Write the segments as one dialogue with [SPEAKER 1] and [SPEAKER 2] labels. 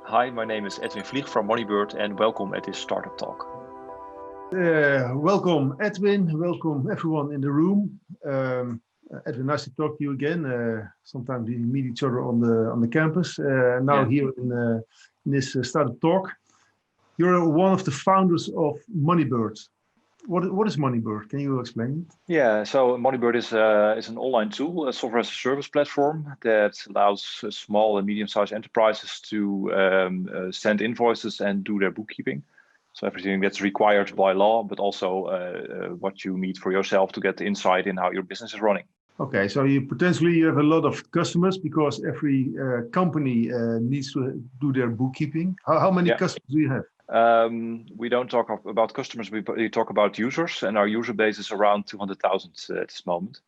[SPEAKER 1] Hi, my name is Edwin Vlieg from MoneyBird and welcome at this startup talk.
[SPEAKER 2] Welcome, Edwin. Welcome, everyone in the room. Edwin, nice to talk to you again. Sometimes we meet each other on the campus. Here in this startup talk, you're one of the founders of MoneyBird. What is MoneyBird? Can you explain it?
[SPEAKER 1] Yeah, so MoneyBird is an online tool, a software as a service platform that allows small and medium-sized enterprises to send invoices and do their bookkeeping. So everything that's required by law, but also what you need for yourself to get the insight in how your business is running.
[SPEAKER 2] Okay, so you potentially have a lot of customers because every company needs to do their bookkeeping. How many customers do you have?
[SPEAKER 1] We don't talk about customers, we talk about users, and our user base is around 200,000 at this moment.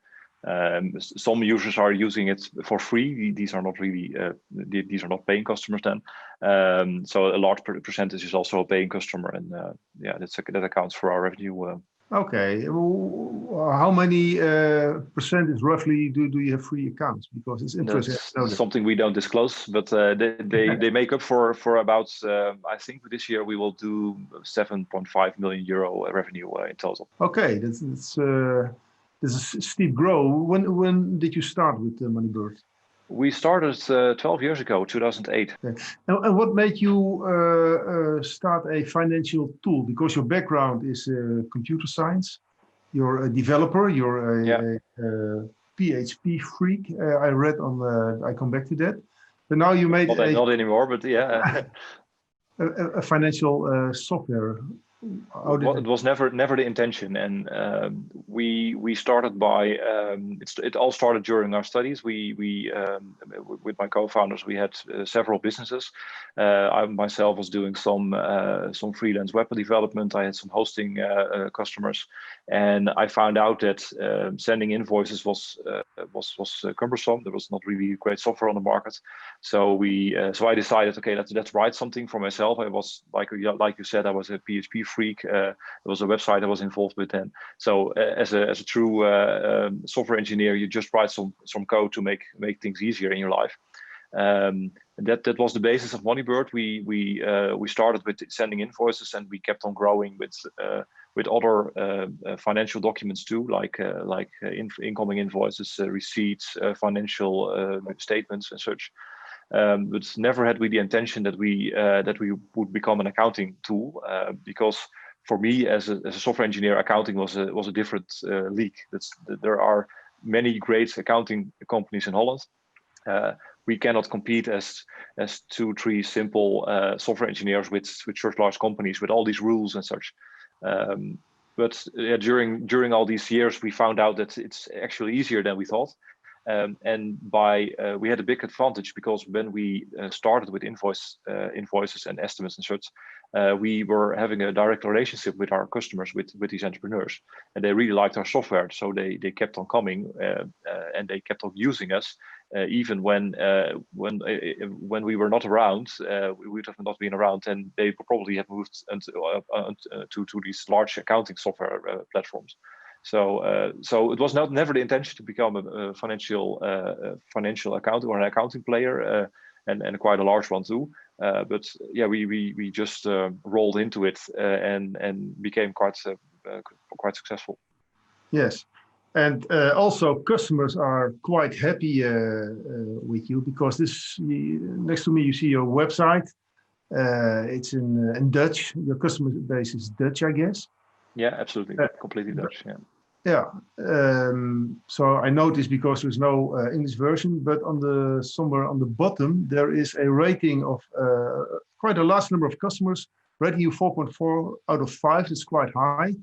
[SPEAKER 1] Some users are using it for free. These are not really, these are not paying customers then. So a large percentage is also a paying customer, and that accounts for our revenue.
[SPEAKER 2] Okay, how many percentage roughly do you have free accounts? Because it's interesting.
[SPEAKER 1] That's something we don't disclose, but they make up for about, I think this year we will do 7.5 million euro revenue in total.
[SPEAKER 2] Okay, that's a steep growth. When did you start with MoneyBird?
[SPEAKER 1] We started 12 years ago, 2008.
[SPEAKER 2] Okay. And what made you start a financial tool? Because your background is computer science. You're a developer. You're a PHP freak. I read on. I come back to that. But now you made
[SPEAKER 1] not anymore, but yeah,
[SPEAKER 2] a financial software.
[SPEAKER 1] It was never the intention, and we started by it all started during our studies. We with my co-founders, we had several businesses. I myself was doing some freelance web development. I had some hosting customers, and I found out that sending invoices was cumbersome. There was not really great software on the market, so I decided, okay, let's write something for myself. I was like you said, I was a PHP freak. There was a website I was involved with then. So as a true software engineer, you just write some code to make things easier in your life. And that was the basis of MoneyBird. We started with sending invoices, and we kept on growing with other financial documents too, like incoming invoices, receipts, financial statements, and such. But never had we the intention that we would become an accounting tool, because for me as a software engineer, accounting was a different league. There are many great accounting companies in Holland. We cannot compete as 2-3 simple software engineers with such large companies with all these rules and such. But during all these years, we found out that it's actually easier than we thought. And we had a big advantage, because when we started with invoices and estimates and such, we were having a direct relationship with our customers, with these entrepreneurs, and they really liked our software. So they kept on coming, and they kept on using us, even when we were not around. We would have not been around, and they probably have moved to these large accounting software platforms. So it was never the intention to become a financial accountant or an accounting player, and quite a large one too. But yeah, we just rolled into it and became quite successful.
[SPEAKER 2] Yes, and also customers are quite happy with you, because next to me you see your website. It's in Dutch. Your customer base is Dutch, I guess.
[SPEAKER 1] Yeah, absolutely, completely Dutch. Yeah.
[SPEAKER 2] Yeah. So I noticed, because there's no English version, but somewhere on the bottom there is a rating of quite a large number of customers. Rating you 4.4 out of 5. It's quite high,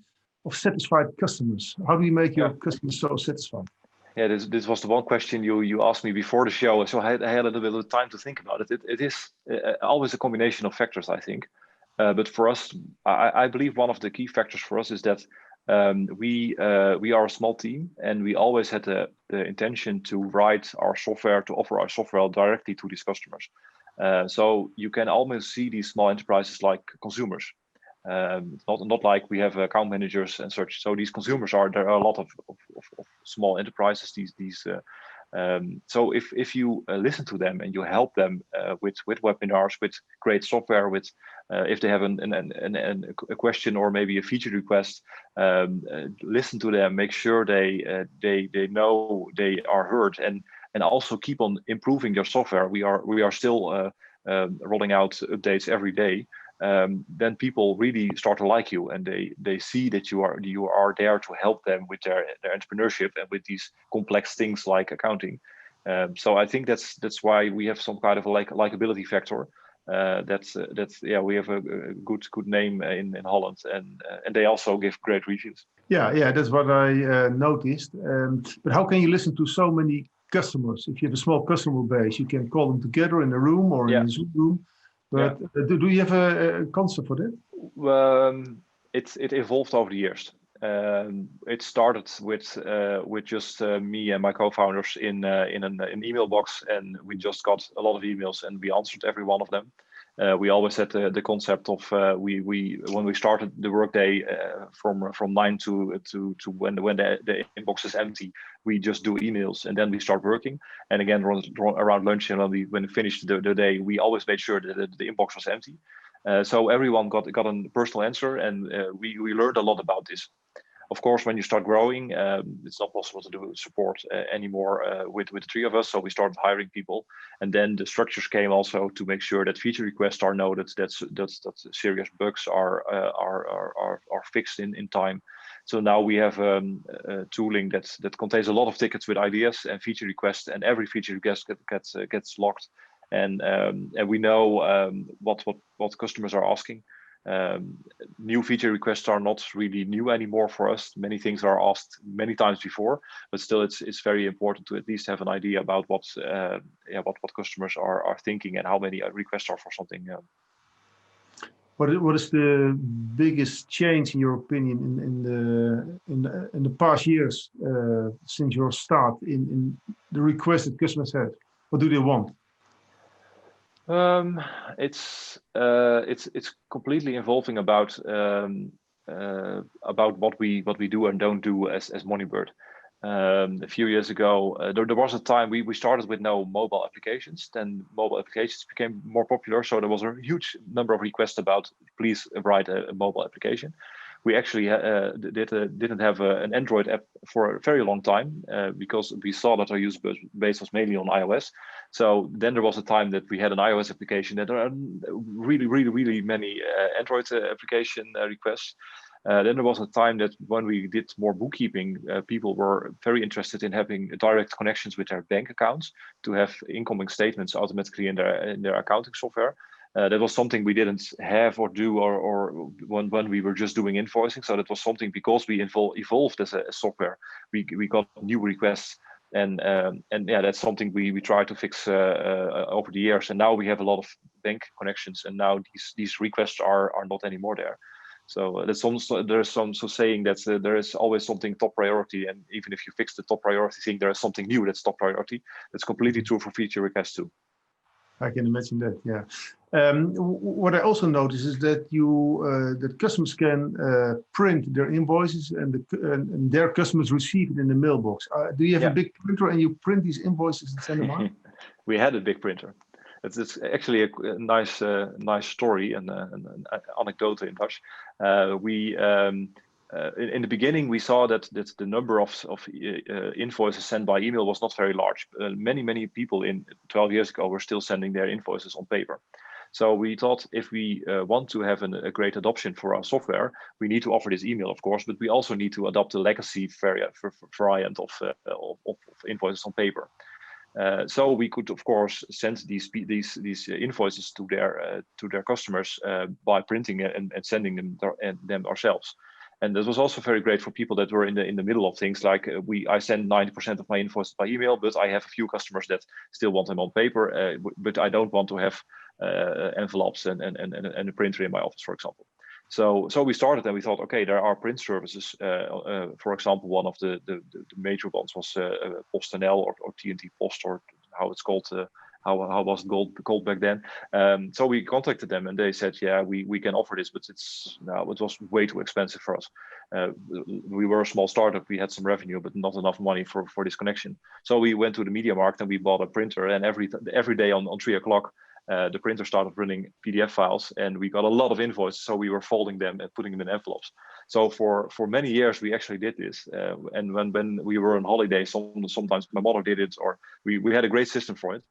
[SPEAKER 2] of satisfied customers. How do you make your customers so satisfied?
[SPEAKER 1] Yeah, this was the one question you asked me before the show, so I had a little bit of time to think about it. It is always a combination of factors, I think. But for us, I believe one of the key factors for us is that we are a small team, and we always had the intention to write our software, to offer our software directly to these customers. So you can almost see these small enterprises like consumers. Not like we have account managers and such. So these consumers there are a lot of small enterprises, these So if you listen to them and you help them with webinars, with great software, with if they have a question or maybe a feature request, listen to them, make sure they know they are heard, and also keep on improving their software. We are still rolling out updates every day. Then people really start to like you, and they see that you are there to help them with their entrepreneurship and with these complex things like accounting. So I think that's why we have some kind of a likability factor. That's yeah, we have a good name in Holland, and they also give great reviews.
[SPEAKER 2] Yeah, that's what I noticed. But how can you listen to so many customers? If you have a small customer base, you can call them together in a room or in a Zoom room. But do you have a concept for that?
[SPEAKER 1] It evolved over the years. It started with just me and my co-founders in an email box, and we just got a lot of emails, and we answered every one of them. We always had the concept of we when we started the workday from 9 to when the inbox is empty, we just do emails, and then we start working. And again, around lunch, and when we finished the day, we always made sure that the inbox was empty. So everyone got a personal answer, and we learned a lot about this. Of course, when you start growing, it's not possible to do support anymore with the three of us. So we started hiring people, and then the structures came also to make sure that feature requests are noted, that serious bugs are fixed in time. So now we have a tooling that contains a lot of tickets with ideas and feature requests, and every feature request gets logged, and we know what customers are asking. New feature requests are not really new anymore for us. Many things are asked many times before, but still it's very important to at least have an idea about what customers are thinking and how many requests are for something.
[SPEAKER 2] What is the biggest change in your opinion in the past years since your start in the requests that customers have? What do they want?
[SPEAKER 1] It's completely evolving about what we do and don't do as MoneyBird. A few years ago, there was a time we started with no mobile applications. Then mobile applications became more popular, so there was a huge number of requests about please write a mobile application. We actually didn't have an Android app for a very long time because we saw that our user base was mainly on iOS. So then there was a time that we had an iOS application, that there are really many Android application requests. Then there was a time that when we did more bookkeeping, people were very interested in having direct connections with their bank accounts to have incoming statements automatically in their accounting software. That was something we didn't have or do or when we were just doing invoicing. So that was something, because we evolved as a software, we got new requests, and yeah, that's something we try to fix over the years. And now we have a lot of bank connections, and now these requests are not anymore there. So there's some saying that there is always something top priority, and even if you fix the top priority thing, there is something new that's top priority. That's completely true for feature requests too.
[SPEAKER 2] I can imagine that. Yeah. What I also notice is that that customers can print their invoices, and their customers receive it in the mailbox. Do you have a big printer and you print these invoices and send them out?
[SPEAKER 1] We had a big printer. It's actually a nice story and an anecdote in Dutch. In the beginning, we saw that the number of invoices sent by email was not very large. Many people 12 years ago were still sending their invoices on paper. So we thought, if we want to have a great adoption for our software, we need to offer this email, of course, but we also need to adopt a legacy variant of invoices on paper. So we could, of course, send these invoices to their customers by printing it and sending them ourselves. And this was also very great for people that were in the middle of things. Like I send 90% of my invoices by email, but I have a few customers that still want them on paper, but I don't want to have envelopes and a printer in my office, for example. So we started, and we thought, okay, there are print services. For example, one of the major ones was PostNL or TNT Post, or how it's called how was gold back then? So we contacted them and they said, yeah, we can offer this, but it was way too expensive for us. We were a small startup, we had some revenue, but not enough money for this connection. So we went to the media market and we bought a printer, and every day on 3 o'clock, the printer started running PDF files, and we got a lot of invoices. So we were folding them and putting them in envelopes. So for many years, we actually did this. And when we were on holiday, sometimes my mother did it, or we had a great system for it.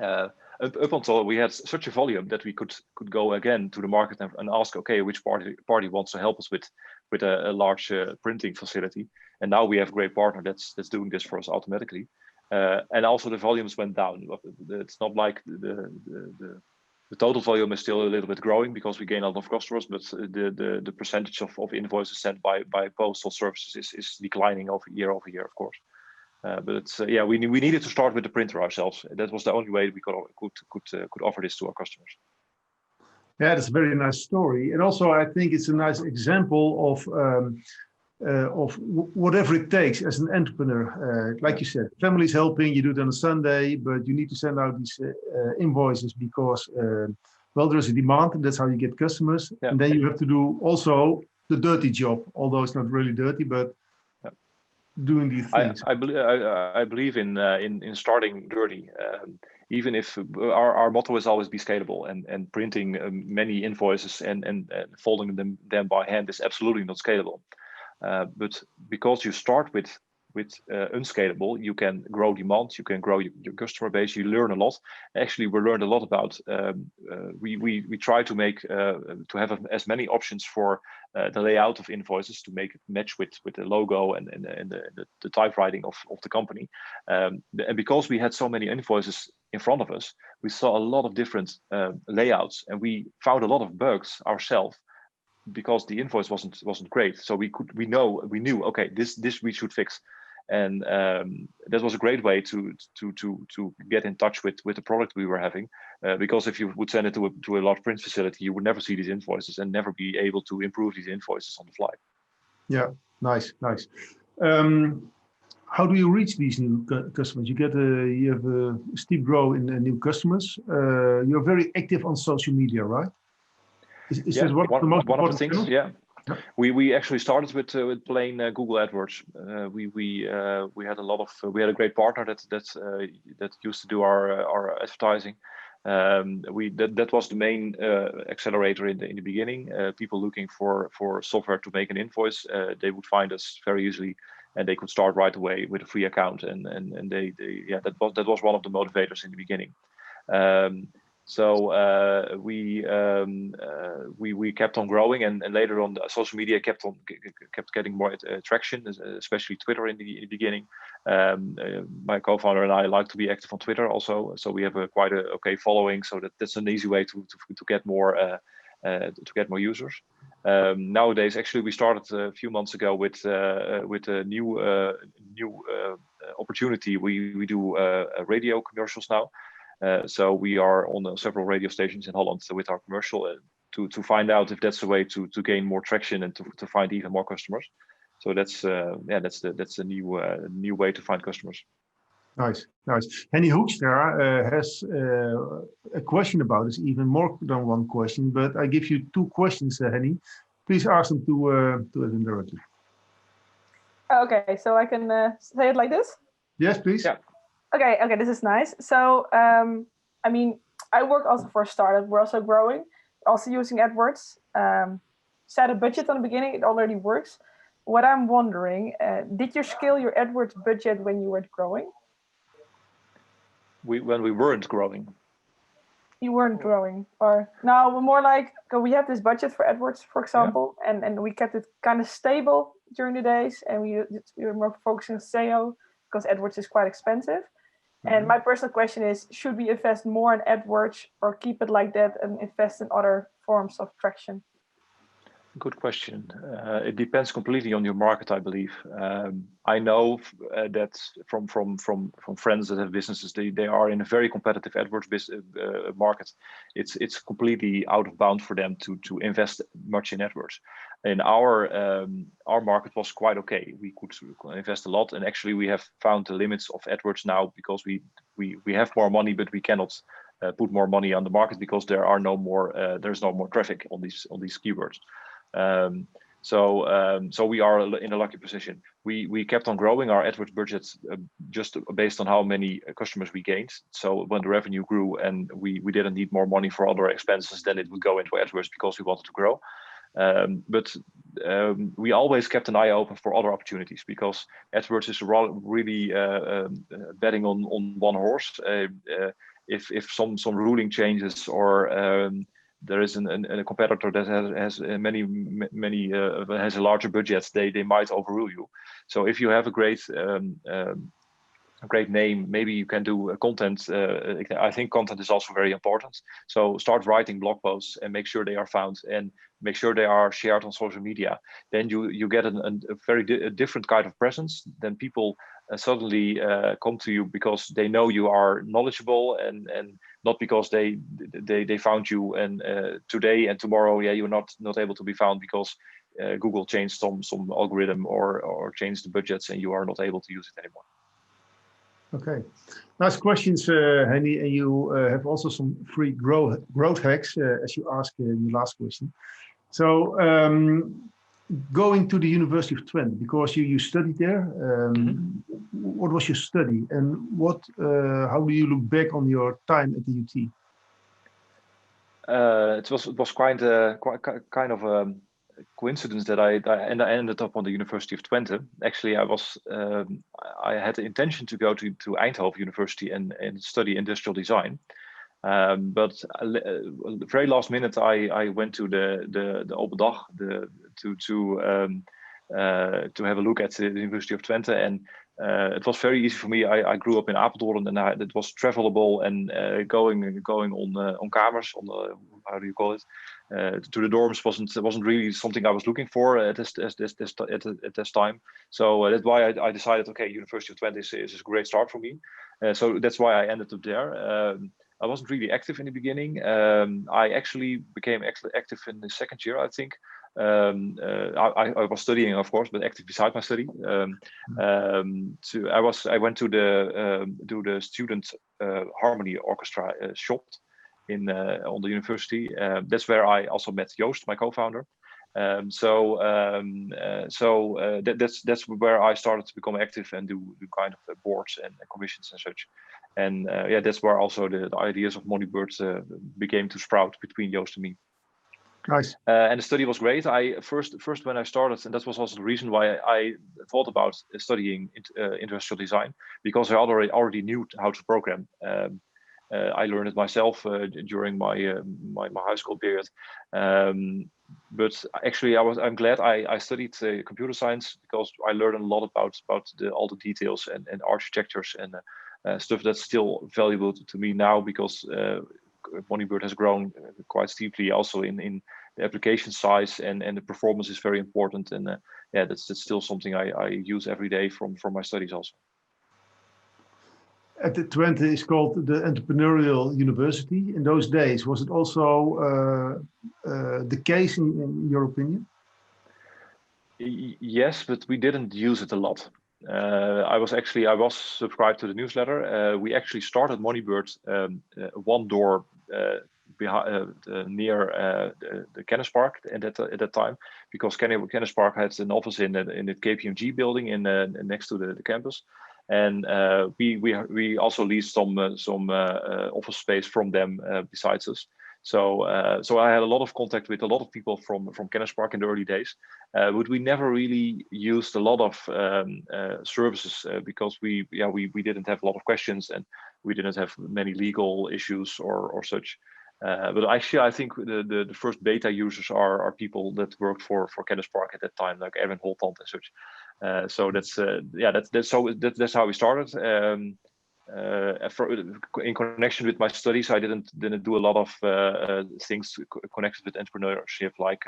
[SPEAKER 1] Up until we had such a volume that we could go again to the market and ask, okay, which party wants to help us with a large printing facility. And now we have a great partner that's doing this for us automatically. And also the volumes went down. It's not like the total volume is still a little bit growing because we gain a lot of customers, but the percentage of invoices sent by postal services is declining over year, of course. But it's we needed to start with the printer ourselves. That was the only way we could offer this to our customers.
[SPEAKER 2] Yeah, that's a very nice story, and also I think it's a nice example of whatever it takes as an entrepreneur. Like you said, family's helping, you do it on a Sunday, but you need to send out these invoices because, well, there's a demand, and that's how you get customers. Yeah. And then you have to do also the dirty job, although it's not really dirty, but doing these things.
[SPEAKER 1] I believe in starting dirty. Even if our motto is always be scalable, and printing many invoices and folding them by hand is absolutely not scalable. But because you start with unscalable, you can grow demand, you can grow your customer base, you learn a lot. Actually, we learned a lot about, we try to make, to have as many options for the layout of invoices to make it match with the logo and the typewriting of the company. And because we had so many invoices in front of us, we saw a lot of different layouts, and we found a lot of bugs ourselves, because the invoice wasn't great. So we knew, okay, this we should fix. And that was a great way to get in touch with the product we were having, because if you would send it to a large print facility, you would never see these invoices and never be able to improve these invoices on the fly.
[SPEAKER 2] Yeah, nice. How do you reach these new customers? You have a steep growth in new customers. You're very active on social media, right? Is this one of the things?
[SPEAKER 1] Yeah. We actually started with plain Google AdWords. We had a great partner that used to do our advertising. That was the main accelerator in the beginning. People looking for software to make an invoice, they would find us very easily, and they could start right away with a free account. And that was one of the motivators in the beginning. So we kept on growing, and later on, social media kept getting more traction, especially Twitter in the beginning. My co-founder and I like to be active on Twitter also, so we have quite a okay following. So that's an easy way to get more users. Nowadays, actually, we started a few months ago with a new opportunity. We do radio commercials now. So we are on several radio stations in Holland with our commercial to find out if that's a way to gain more traction and to find even more customers. So that's a new way to find customers.
[SPEAKER 2] Nice. Henny Hoekstra has a question about this, even more than one question, but I give you two questions, Henny. Please ask them to Edwin directly.
[SPEAKER 3] Okay, so I can say it like this?
[SPEAKER 2] Yes, please.
[SPEAKER 3] Yeah. Okay, this is nice. So, I mean, I work also for a startup. We're also growing, also using AdWords. Set a budget on the beginning, it already works. What I'm wondering, did you scale your AdWords budget when you were growing?
[SPEAKER 1] When we weren't growing.
[SPEAKER 3] You weren't growing, or no, more like, we have this budget for AdWords, for example, yeah. and we kept it kind of stable during the days, and we were more focusing on SEO because AdWords is quite expensive. And my personal question is, should we invest more in AdWords or keep it like that and invest in other forms of traction?
[SPEAKER 1] Good question. It depends completely on your market, I believe. I know that from friends that have businesses, they are in a very competitive AdWords market. It's completely out of bound for them to invest much in AdWords. And our market was quite okay. We could invest a lot, and actually we have found the limits of AdWords now because we have more money, but we cannot put more money on the market because there's no more traffic on these keywords. So we are in a lucky position. We kept on growing our AdWords budgets just based on how many customers we gained. So when the revenue grew and we didn't need more money for other expenses, then it would go into AdWords because we wanted to grow. But we always kept an eye open for other opportunities because AdWords is really betting on one horse. If some ruling changes or there is a competitor that has has a larger budget, they might overrule you. So if you have a great name, maybe you can do content. I think content is also very important. So start writing blog posts and make sure they are found and make sure they are shared on social media. Then you get a very different kind of presence. Then people suddenly come to you because they know you are knowledgeable and not because they found you and today and tomorrow, you're not able to be found because Google changed some algorithm or changed the budgets and you are not able to use it anymore.
[SPEAKER 2] Okay, last questions, Henny, and you have also some free growth hacks, as you asked in the last question. So going to the University of Twente, because you studied there, what was your study and how do you look back on your time at the UT?
[SPEAKER 1] It was quite kind of a coincidence that I ended up on the University of Twente. Actually, I had the intention to go to Eindhoven University and study industrial design. But very last minute, I went to the open dag to have a look at the University of Twente, and it was very easy for me. I grew up in Apeldoorn, and it was travelable and going on kamers, how do you call it, to the dorms wasn't really something I was looking for at this time. So that's why I decided, okay, University of Twente is a great start for me. So that's why I ended up there. I wasn't really active in the beginning. I actually became active in the second year, I think. I was studying, of course, but active beside my study. I went to the student harmony orchestra shop on the university. That's where I also met Joost, my co-founder. That's where I started to become active and do kind of boards and commissions and such. And that's where also the ideas of MoneyBird began to sprout between Joost and me.
[SPEAKER 2] Nice.
[SPEAKER 1] And the study was great. First when I started, and that was also the reason why I thought about studying industrial design, because I already knew how to program. I learned it myself during my high school period. But actually, I'm glad I studied computer science because I learned a lot about all the details and architectures and stuff that's still valuable to me now, because MoneyBird has grown quite steeply also in the application size, and the performance is very important. And that's still something I use every day from my studies also.
[SPEAKER 2] At the Twente is called the Entrepreneurial University. In those days, was it also the case in your opinion?
[SPEAKER 1] Yes, but we didn't use it a lot. I was subscribed to the newsletter. We actually started MoneyBird one door near the Kennispark at that time, because Kennispark had an office in the KPMG building next to the campus. And we also leased some office space from them besides us. So I had a lot of contact with a lot of people from Kennispark in the early days, but we never really used a lot of services because we didn't have a lot of questions and we didn't have many legal issues or such. But actually, I think the first beta users are people that worked for Kennispark at that time, like Edwin Vlieg and such. So that's how we started. in connection with my studies, I didn't do a lot of things connected with entrepreneurship, like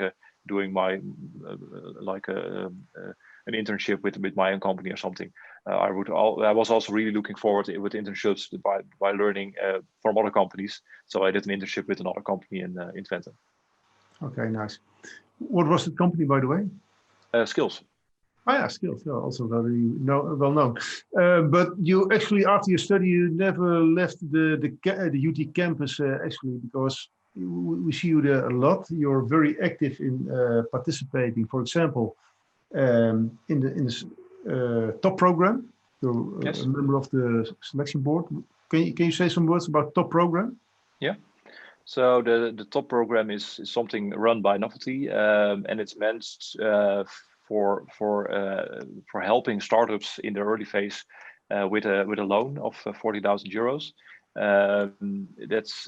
[SPEAKER 1] doing my an internship with my own company or something. I was also really looking forward with internships by learning from other companies. So I did an internship with another company in Twente.
[SPEAKER 2] Okay, nice. What was the company, by the way?
[SPEAKER 1] Skills.
[SPEAKER 2] Oh yeah, Skills, yeah, also very well known. But you actually, after your study, you never left the UT campus actually, because we see you there a lot. You're very active in participating, for example, in the top program. You're
[SPEAKER 1] Yes.
[SPEAKER 2] a member of the selection board. Can you say some words about top program?
[SPEAKER 1] Yeah. So the top program is something run by Novelty, and it's meant for helping startups in the early phase with a loan of 40,000 euros. That's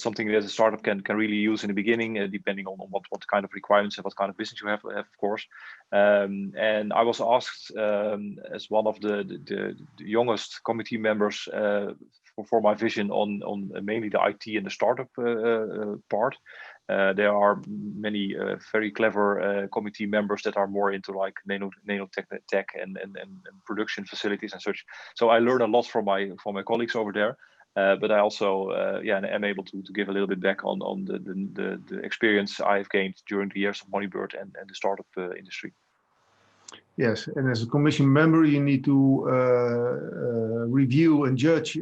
[SPEAKER 1] something that a startup can really use in the beginning, depending on what kind of requirements and what kind of business you have of course. And I was asked as one of the youngest committee members for my vision on mainly the IT and the startup part. There are many very clever committee members that are more into like nanotech and production facilities and such. So I learn a lot from my colleagues over there. But I also am able to give a little bit back on the experience I've gained during the years of MoneyBird and the startup industry.
[SPEAKER 2] Yes, and as a commission member, you need to review and judge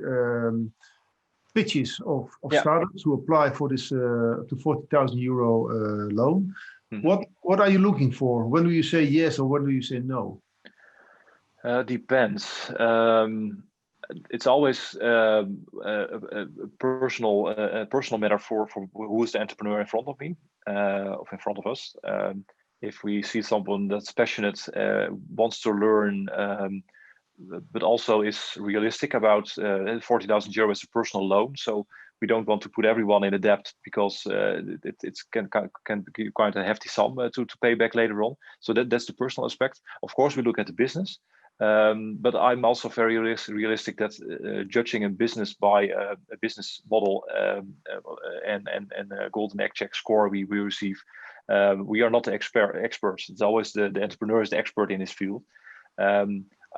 [SPEAKER 2] pitches of startups who apply for this up to 40,000 euro loan. Mm-hmm. What are you looking for? When do you say yes or when do you say no?
[SPEAKER 1] Depends. It's always a personal matter for who is the entrepreneur in front of me, in front of us. If we see someone that's passionate, wants to learn, but also is realistic about 40,000 euros is a personal loan, so we don't want to put everyone in a debt because it can be quite a hefty sum to pay back later on. So that's the personal aspect. Of course, we look at the business. But I'm also very realistic that judging a business by a business model and a golden egg check score we receive, we are not the experts. It's always the entrepreneur is the expert in his field.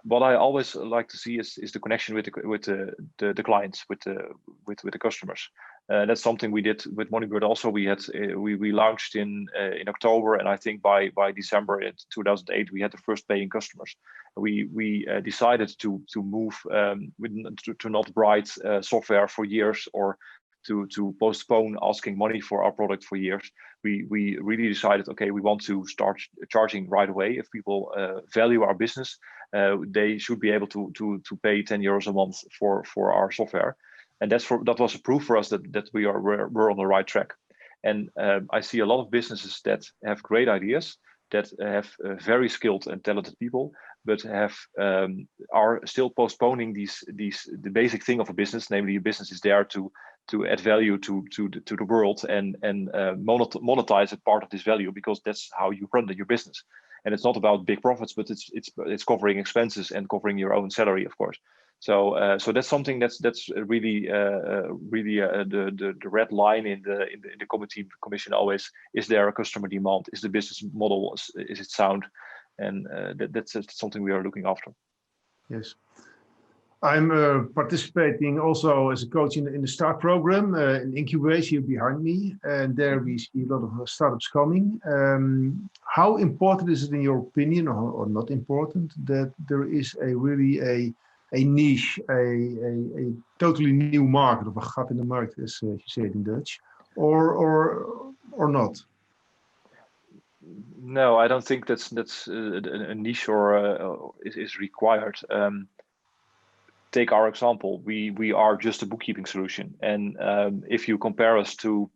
[SPEAKER 1] What I always like to see is the connection with the clients, with the customers. That's something we did with MoneyBird. Also, we launched in October, and I think by December 2008 we had the first paying customers. We decided to move to not write software for years or to postpone asking money for our product for years. We really decided, okay, we want to start charging right away. If people value our business, they should be able to pay 10 euros a month for our software. And that was a proof for us that we're on the right track. And I see a lot of businesses that have great ideas, that have very skilled and talented people, but are still postponing the basic thing of a business, namely a business is there to add value to the world and monetize a part of this value, because that's how you run your business. And it's not about big profits, but it's covering expenses and covering your own salary, of course. So that's something that's really the red line in the commission always. Is there a customer demand? Is the business model, is it sound? And that's something we are looking after.
[SPEAKER 2] Yes. I'm participating also as a coach in the START program, in incubation behind me, and there we see a lot of startups coming. How important is it in your opinion, or not important, that there is a niche, a totally new market, of a gat in de markt, as you say it in Dutch, or not?
[SPEAKER 1] No, I don't think that's a niche or is required. Take our example. We are just a bookkeeping solution, and if you compare us to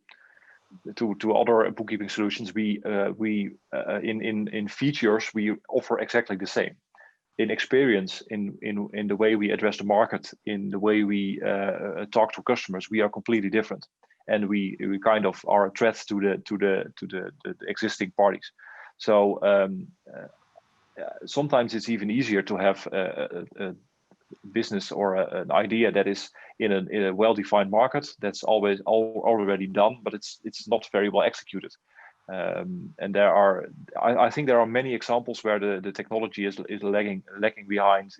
[SPEAKER 1] other bookkeeping solutions, we in features we offer exactly the same. In experience, in the way we address the market, in the way we talk to customers, we are completely different, and we kind of are a threat to the existing parties. So sometimes it's even easier to have business or an idea that is in a well-defined market, that's always already done, but it's not very well executed. And I think there are many examples where the technology is lagging behind.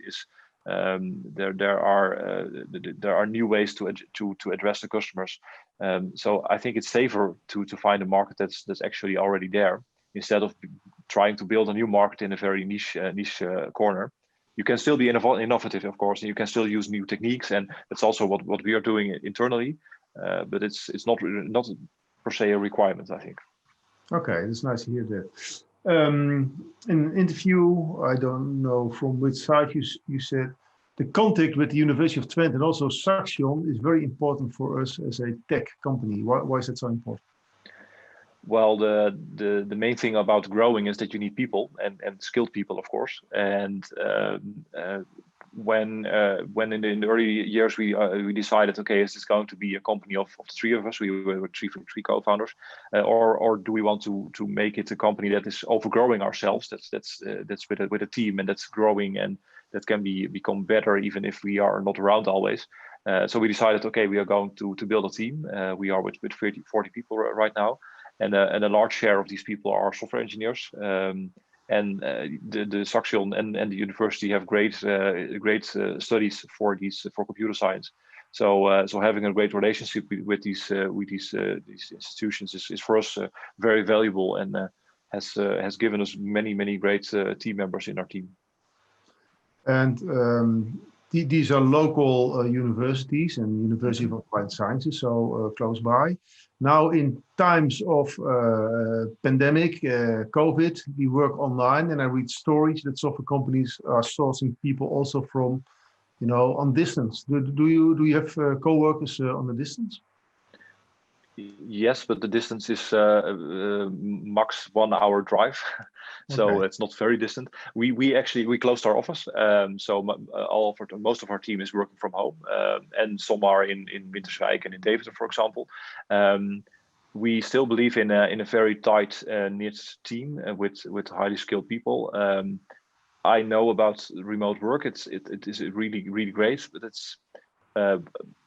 [SPEAKER 1] There are new ways to address the customers. So I think it's safer to find a market that's actually already there, instead of trying to build a new market in a very niche corner. You can still be innovative, of course, and you can still use new techniques, and that's also what we are doing internally. But it's not per se a requirement, I think.
[SPEAKER 2] Okay, it's nice to hear that. In an interview, I don't know from which side you said, the contact with the University of Twente and also Saxion is very important for us as a tech company. Why is that so important?
[SPEAKER 1] Well, the main thing about growing is that you need people and skilled people, of course. And when in the early years we decided, okay, is this going to be a company of the three of us? We were three co-founders, or do we want to make it a company that is overgrowing ourselves? That's with a team, and that's growing, and that can become better even if we are not around always. So we decided, okay, we are going to build a team. We are with 40 people right now. And a large share of these people are software engineers. And the Saxion and the university have great studies for computer science. So having a great relationship with these institutions is for us very valuable, and has given us many great team members in our team. And
[SPEAKER 2] these are local universities and University of Applied Sciences, so close by. Now, in times of pandemic, COVID, we work online, and I read stories that software companies are sourcing people also from, on distance. Do you have co-workers on the distance?
[SPEAKER 1] Yes, but the distance is max 1 hour drive, so okay. It's not very distant. We closed our office, so most of our team is working from home, and some are in Winterswijk and in Deventer, for example. We still believe in a very tight knit team with highly skilled people. I know about remote work; it is really great, but it's.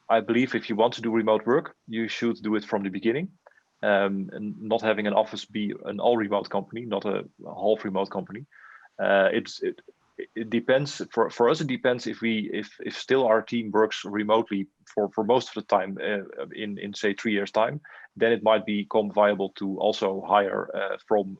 [SPEAKER 1] I believe if you want to do remote work, you should do it from the beginning, and not having an office be an all remote company, not a half remote company. It depends. For us, it depends if still our team works remotely for most of the time in say 3 years time, then it might become viable to also hire from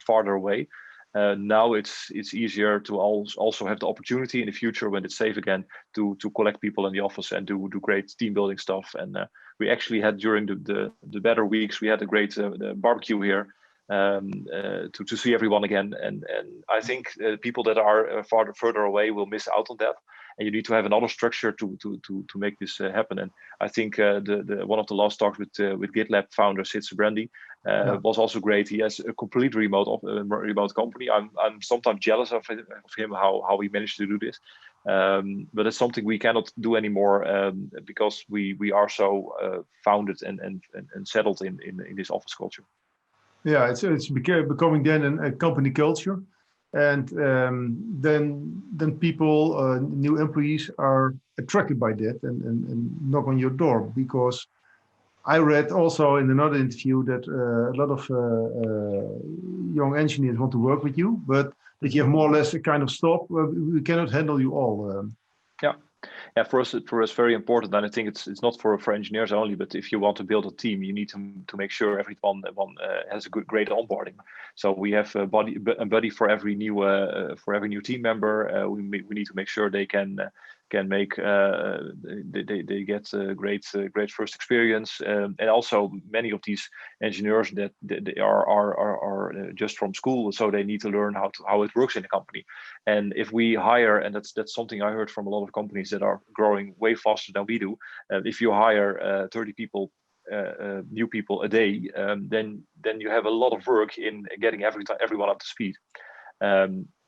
[SPEAKER 1] farther away. Now it's easier to also have the opportunity in the future, when it's safe again, to collect people in the office and do great team building stuff. And we actually had, during the better weeks, we had a great barbecue here to see everyone again. And I think people that are further away will miss out on that. And you need to have another structure to make this happen. And I think one of the last talks with GitLab founder Sitze Brandy was also great. He has a complete remote company. I'm sometimes jealous of him how he managed to do this. But it's something we cannot do anymore because we are so founded and settled in this office culture.
[SPEAKER 2] Yeah, it's becoming then a company culture. And then people, new employees, are attracted by that and knock on your door. Because I read also in another interview that a lot of young engineers want to work with you, but that you have more or less a kind of stop. We cannot handle you all.
[SPEAKER 1] Yeah, for us, very important, and I think it's not for engineers only. But if you want to build a team, you need to make sure everyone has a great onboarding. So we have a buddy for every new team member. We need to make sure they can make they get a great first experience, and also many of these engineers that they are just from school, so they need to learn how it works in a company. And if we hire, and that's something I heard from a lot of companies that are growing way faster than we do, if you hire 30 people, new people a day, then you have a lot of work in getting everyone up to speed.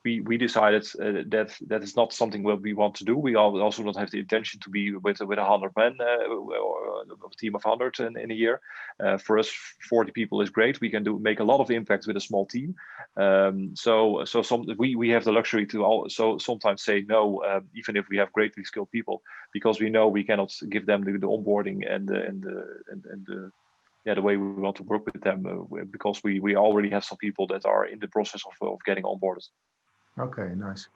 [SPEAKER 1] we decided that is not something what we want to do. We also don't have the intention to be with 100 men or a team of 100 in a year. For us, 40 people is great. We can make a lot of impact with a small team. So we have the luxury to also sometimes say no, even if we have greatly skilled people, because we know we cannot give them the onboarding and the way we want to work with them, because we already have some people that are in the process of getting onboarded.
[SPEAKER 2] Okay, nice.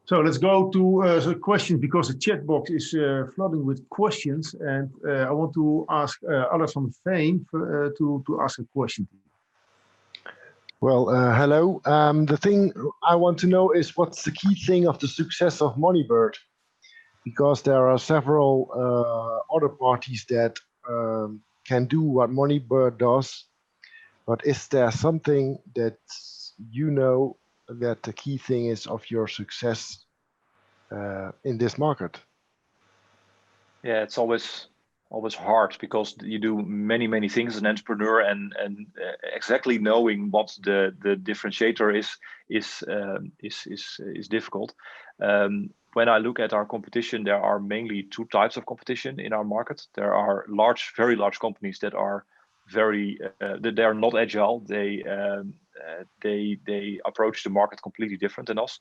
[SPEAKER 2] So let's go to the questions, because the chat box is flooding with questions, and I want to ask Alex van Veen to ask a question.
[SPEAKER 4] Well, hello. The thing I want to know is, what's the key thing of the success of MoneyBird? Because there are several other parties that can do what MoneyBird does, but is there something that you know that the key thing is of your success in this market?
[SPEAKER 1] Yeah, it's always hard, because you do many things as an entrepreneur, and exactly knowing what the differentiator is difficult. When I look at our competition, there are mainly two types of competition in our market. There are very large companies that are they are not agile. They approach the market completely different than us.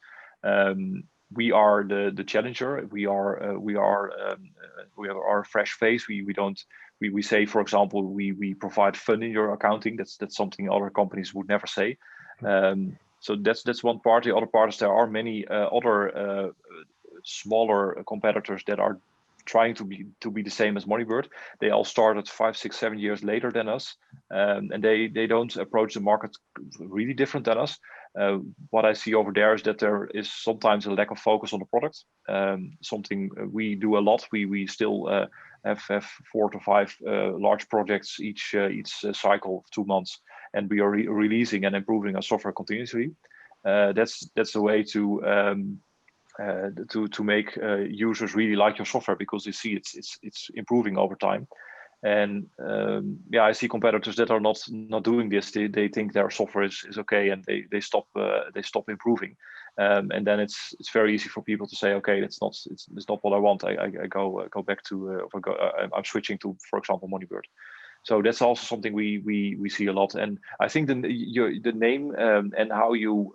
[SPEAKER 1] We are the challenger. We have our fresh face. We say, for example, we provide fun in your accounting. That's something other companies would never say. So that's one part. The other part is there are many other smaller competitors that are trying to be the same as MoneyBird. They all started 5, 6, 7 years later than us, and they don't approach the market really different than us. What I see over there is that there is sometimes a lack of focus on the product. Something we do a lot. We still have 4 to 5 large projects each cycle of 2 months, and we are releasing and improving our software continuously. That's a way to make users really like your software, because they see it's improving over time. And I see competitors that are not doing this. They think their software is okay, and they stop improving. And then it's very easy for people to say, okay, it's not what I want. I go back to I'm switching to, for example, MoneyBird. So that's also something we see a lot. And I think the name and how you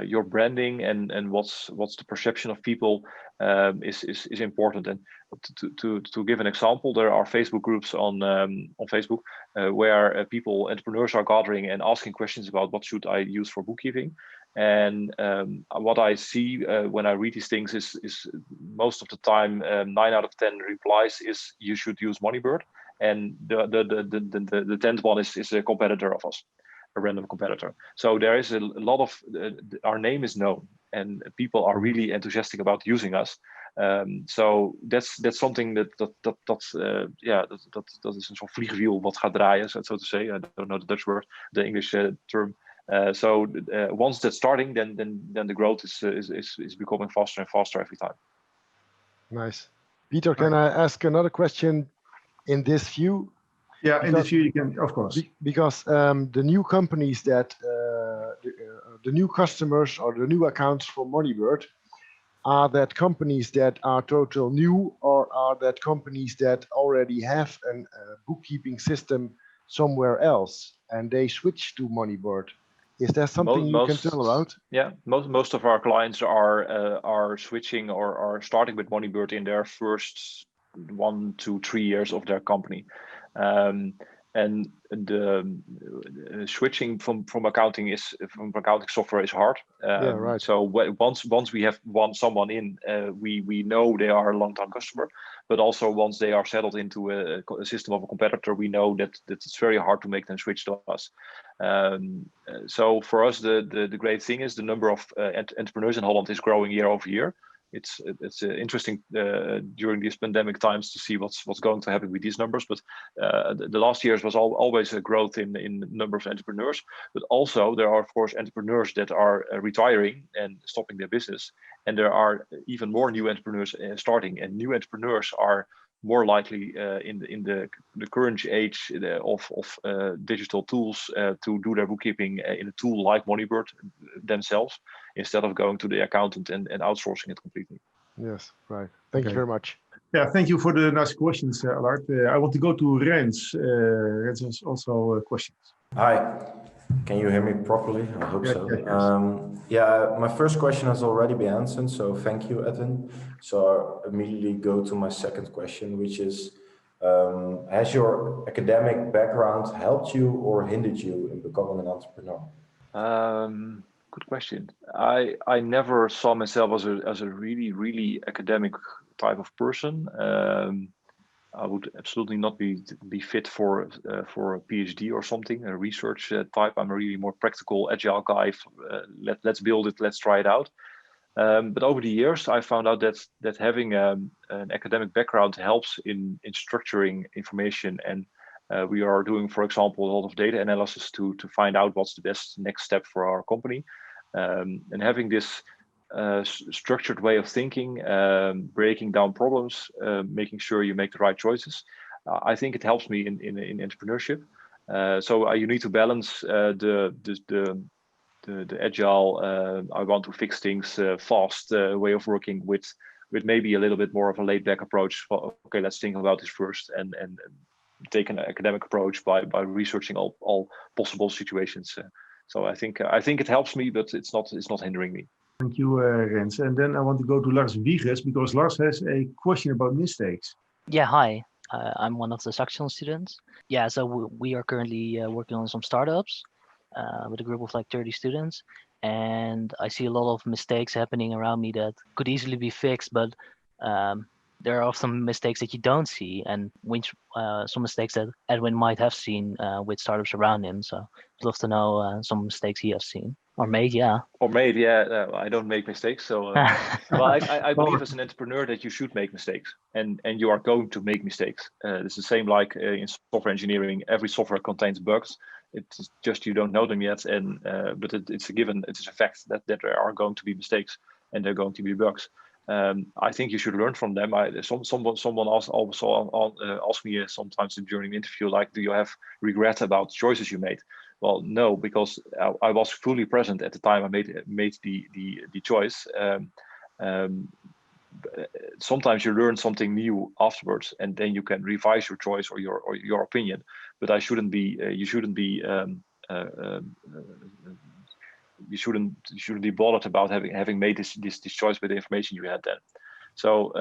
[SPEAKER 1] your branding and what's the perception of people is important. And to give an example, there are Facebook groups on Facebook where entrepreneurs are gathering and asking questions about what should I use for bookkeeping. And what I see when I read these things is most of the time 9 out of 10 replies is you should use MoneyBird, and the 10th one is a competitor of us, a random competitor. So there is a lot of our name is known, and people are really enthusiastic about using us. So that's something that is een soort vliegwiel wat gaat draaien, so to say. I don't know the Dutch word, the English term. So once that's starting, then the growth is becoming faster and faster every time.
[SPEAKER 4] Nice. Peter, can I ask another question in this view?
[SPEAKER 2] Yeah, in this view you can, of course.
[SPEAKER 4] Because the new companies that, the new customers or the new accounts for MoneyBird, are that companies that are total new, or are that companies that already have a bookkeeping system somewhere else and they switch to MoneyBird? Is there something you can tell about?
[SPEAKER 1] Yeah, most of our clients are switching or are starting with MoneyBird in their first 1 to 3 years of their company. And the switching from accounting software is hard.
[SPEAKER 4] Yeah, right.
[SPEAKER 1] So once we have someone in, we know they are a long-time customer. But also once they are settled into a system of a competitor, we know that it's very hard to make them switch to us. So for us, the great thing is the number of entrepreneurs in Holland is growing year over year. It's interesting during these pandemic times to see what's going to happen with these numbers. But the last years was always a growth in number of entrepreneurs. But also there are, of course, entrepreneurs that are retiring and stopping their business. And there are even more new entrepreneurs starting. And new entrepreneurs are more likely in the current age of digital tools to do their bookkeeping in a tool like MoneyBird themselves, instead of going to the accountant and outsourcing it completely.
[SPEAKER 4] Yes, right. Thank you very much.
[SPEAKER 2] Yeah, thank you for the nice questions, Allard. I want to go to Rens. Rens has also questions.
[SPEAKER 5] Hi, can you hear me properly? I hope so.
[SPEAKER 2] Yes.
[SPEAKER 5] My first question has already been answered, so thank you, Edwin. So I'll immediately go to my second question, which is, has your academic background helped you or hindered you in becoming an entrepreneur?
[SPEAKER 1] Good question. I never saw myself as a really academic type of person. I would absolutely not be fit for a PhD or something, a research type. I'm a really more practical, agile guy. Let's build it, let's try it out. But over the years, I found out that having an academic background helps in structuring information, and we are doing, for example, a lot of data analysis to find out what's the best next step for our company. And having this structured way of thinking, breaking down problems, making sure you make the right choices, I think it helps me in entrepreneurship. So you need to balance the agile, I want to fix things fast way of working with maybe a little bit more of a laid back approach. Well, okay, let's think about this first and take an academic approach by researching all possible situations. So I think it helps me, but it's not hindering me.
[SPEAKER 2] Thank you, Rens. And then I want to go to Lars Vlieg, because Lars has a question about mistakes.
[SPEAKER 6] Yeah, hi. I'm one of the Saxion students. Yeah, so we are currently working on some startups with a group of like 30 students. And I see a lot of mistakes happening around me that could easily be fixed, but there are some mistakes that you don't see, and some mistakes that Edwin might have seen with startups around him. So I'd love to know some mistakes he has seen or made. Yeah.
[SPEAKER 1] Or made, yeah. I don't make mistakes, so well, I believe as an entrepreneur that you should make mistakes, and you are going to make mistakes. It's the same like in software engineering. Every software contains bugs. It's just you don't know them yet, and but it's a given. It's a fact that there are going to be mistakes and there are going to be bugs. I think you should learn from them. Someone also asked me sometimes during the interview, like, do you have regret about choices you made? Well, no, because I was fully present at the time I made the choice. Sometimes you learn something new afterwards, and then you can revise your choice or your opinion. But you shouldn't be bothered about having made this choice with the information you had then. So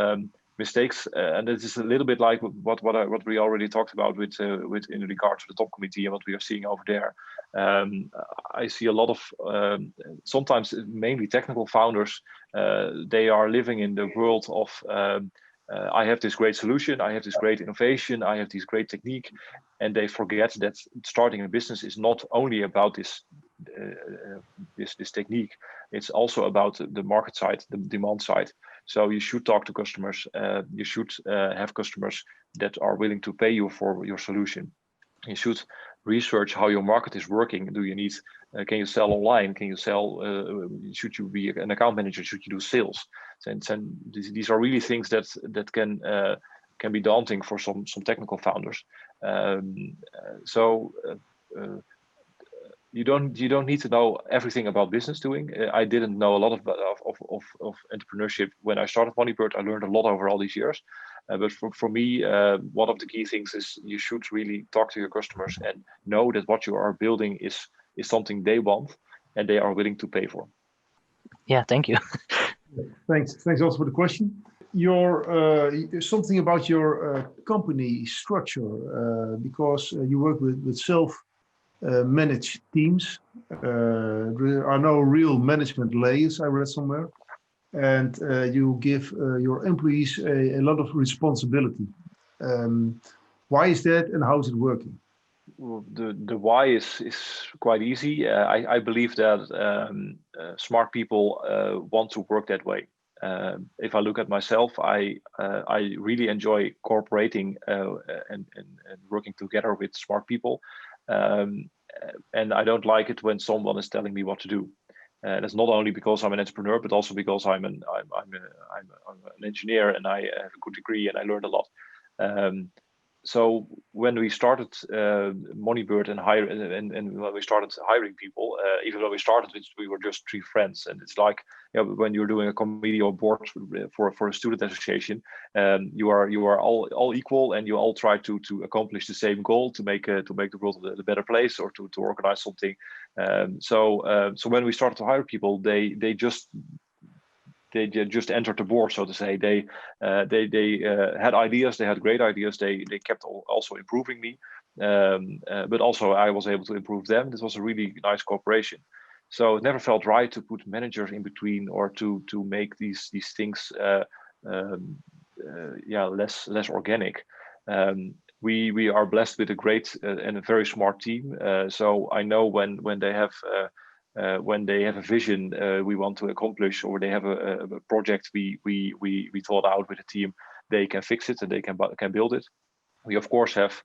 [SPEAKER 1] mistakes, and this is a little bit like what we already talked about with in regard to the top committee and what we are seeing over there. I see a lot of sometimes mainly technical founders. They are living in the world of I have this great solution, I have this great innovation, I have this great technique, and they forget that starting a business is not only about this technique. It's also about the market side, the demand side. So you should talk to customers. You should have customers that are willing to pay you for your solution. You should research how your market is working. Do you need? Can you sell online? Can you sell? Should you be an account manager? Should you do sales? And these are really things that can be daunting for some technical founders. You don't need to know everything about business doing. I didn't know a lot of entrepreneurship when I started MoneyBird. I learned a lot over all these years. But for me, one of the key things is you should really talk to your customers and know that what you are building is something they want and they are willing to pay for.
[SPEAKER 6] Yeah, thank you.
[SPEAKER 2] Thanks also for the question. Something about your company structure, because you work with self-managed teams. There are no real management layers, I read somewhere. And you give your employees a lot of responsibility. Why is that, and how is it working?
[SPEAKER 1] Well, the why is quite easy. I believe that smart people want to work that way. If I look at myself, I really enjoy cooperating and working together with smart people, and I don't like it when someone is telling me what to do. That's not only because I'm an entrepreneur, but also because I'm an engineer and I have a good degree and I learned a lot. So when we started MoneyBird and when we started hiring people, even though we started, we were just 3 friends, and it's like, when you're doing a committee or board for a student association, you are all equal, and you all try to accomplish the same goal, to make the world a better place, or to organize something. So when we started to hire people, they just entered the board, so to say. They had ideas. They had great ideas. They kept also improving me, but also I was able to improve them. This was a really nice cooperation. So it never felt right to put managers in between, or to make these things less organic. We are blessed with a great and a very smart team. So I know when they have a vision we want to accomplish, or they have a project we thought out with a team, they can fix it and they can build it. We of course have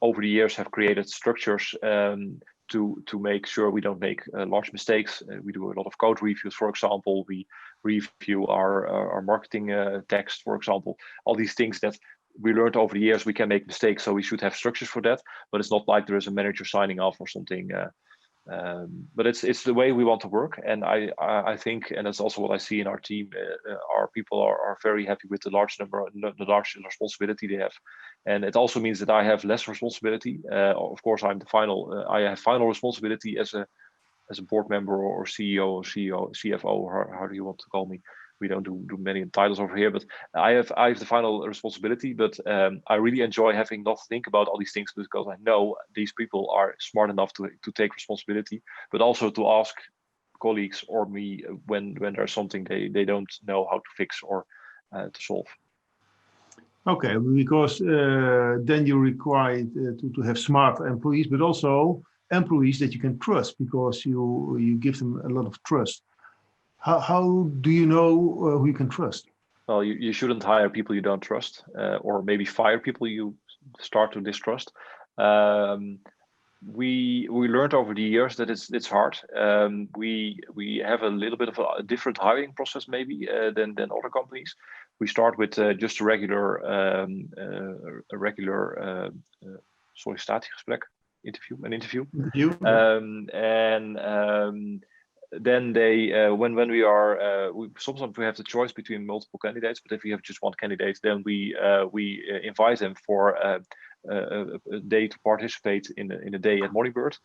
[SPEAKER 1] over the years have created structures to make sure we don't make large mistakes. We do a lot of code reviews, for example. We review our marketing text, for example. All these things that we learned over the years. We can make mistakes, so we should have structures for that. But it's not like there is a manager signing off or something. But it's the way we want to work, and I think, and that's also what I see in our team. Our people are very happy with the large responsibility they have, and it also means that I have less responsibility. Of course, I'm the final. I have final responsibility as a board member or CEO or CFO. Or how do you want to call me? We don't do many titles over here, but I have the final responsibility. But I really enjoy having not to think about all these things, because I know these people are smart enough to take responsibility, but also to ask colleagues or me when there's something they don't know how to fix or to solve.
[SPEAKER 2] Okay, because then you're required to have smart employees, but also employees that you can trust, because you give them a lot of trust. How do you know who you can trust?
[SPEAKER 1] Well, you shouldn't hire people you don't trust, or maybe fire people you start to distrust. We learned over the years that it's hard. We have a little bit of a different hiring process maybe than other companies. We start with just a regular sollicitatiegesprek, an interview. Then they when we are sometimes we have the choice between multiple candidates, but if we have just one candidate, then we invite them for a day to participate in a day at MoneyBird.